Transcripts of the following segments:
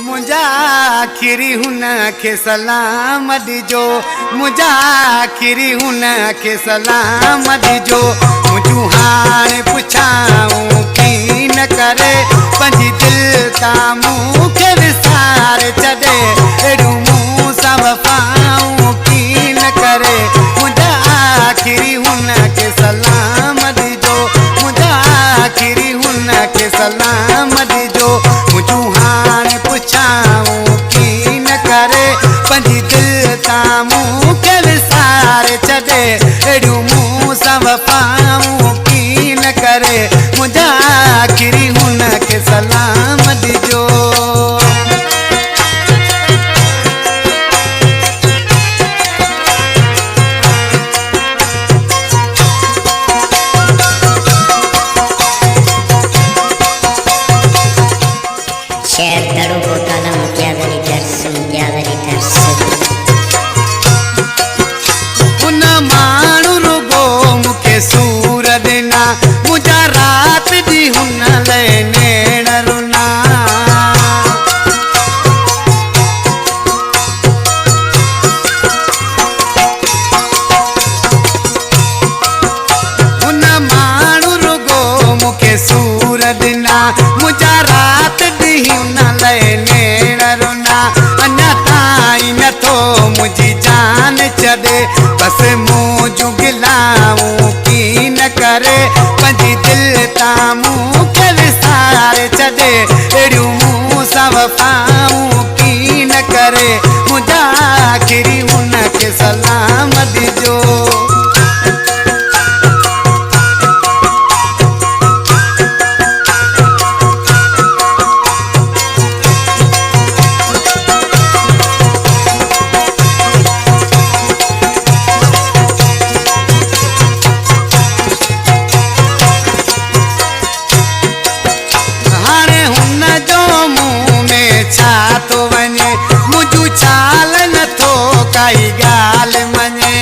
मुझा आखिरी हुन के सलाम दीजो मुझा आखिरी हुन के सलाम दीजो मुझू हाणे पुछाऊं की न करे पंजी दिल तामू के विसार छॾे एड़ू मुँह सां वफ़ाऊं की न करे मुझा आखिरी हुन के सलाम दीजो मुझा आखिरी हुन के सलाम दीजो मुझू हाणे पुछाऊं की न करे पंजी दिल तामू के विसार छॾे एड़ू मुँह सां वफ़ाऊं की न करे मुझा आखिरी हुन के सलाम दीजो शेर दड़ो को कलम क्या दरी दर्श उन माण्हू रुगो मूंखे सूर ॾिना मुंहिंजा राति ॾींहुं हुन लाइ नेण रुना उन माण्हू रुगो मूंखे सूर ॾिना मुंहिंजा राति ॾींहुं हुन लाइ नेण रुना अञा ताईं नथो मुंहिंजी जान छॾे बसि मूं जूं गिलाऊं की न करे पंहिंजी दिलि तां मूंखे विसारे छॾे अहिड़ियूं मूं सां वफ़ाऊं की न करे मुंहिंजा आखिरी हुन खे सलाम ॾिजो छा तो वञे मुंहिंजूं चाल नथो काई ॻाल्हि मञे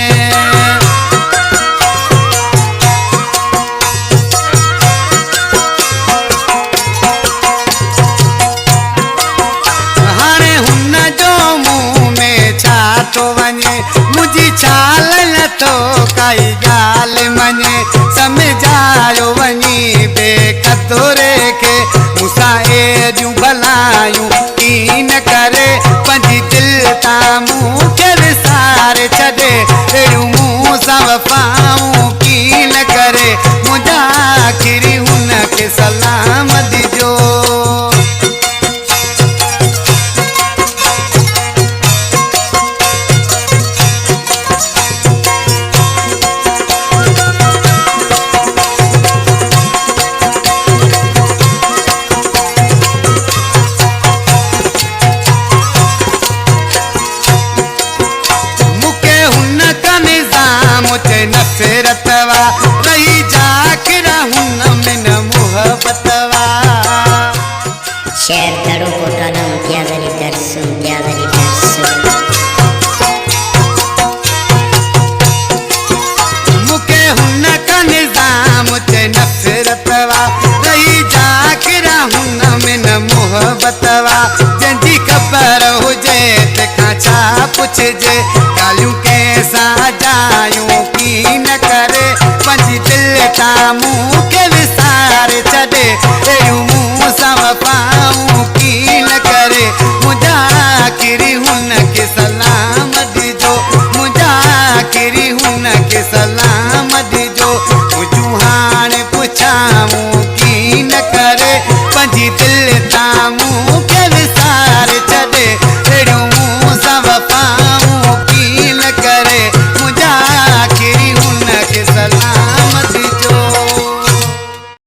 हाणे हुन जो मुंहुं में छा तो वञे मुंहिंजी चाल नथो काई ॻाल्हि मञे सम्झायो वञी बेक़दुरे खे मूंसां एॾियूं भलायूं की न करे पंहिंजी दिलि तां मूंखे विसारे छॾे अहिड़ियूं मूं सां वफ़ाऊं की न करे मुंहिंजा आखिरी हुन खे सलाम ॾिजो नफ़रत वा रही जाकिर हुन में न मोहब्बत वा शेर दड़ो को कलम क्या दरी दर्श मूंखे हुन का निज़ाम ते नफ़रत वा रही जाकिर हुन में न मोहब्बत वा जंहिंजी ख़बर हुजे तंहिंखां छा पुछिजे ॻाल्हियूं कंहिंसां जायूं की न करे पंहिंजी दिलि तां मूंखे विसारे छॾे अहिड़ियूं मूं सां वफ़ाऊं की न करे मुंहिंजा आखिरी हुन खे सलाम ॾिजो मुंहिंजा आखिरी हुन खे सलाम ॾिजो मुंहिंजूं हाणे पुछाऊं की न करे पंहिंजी दिलि तां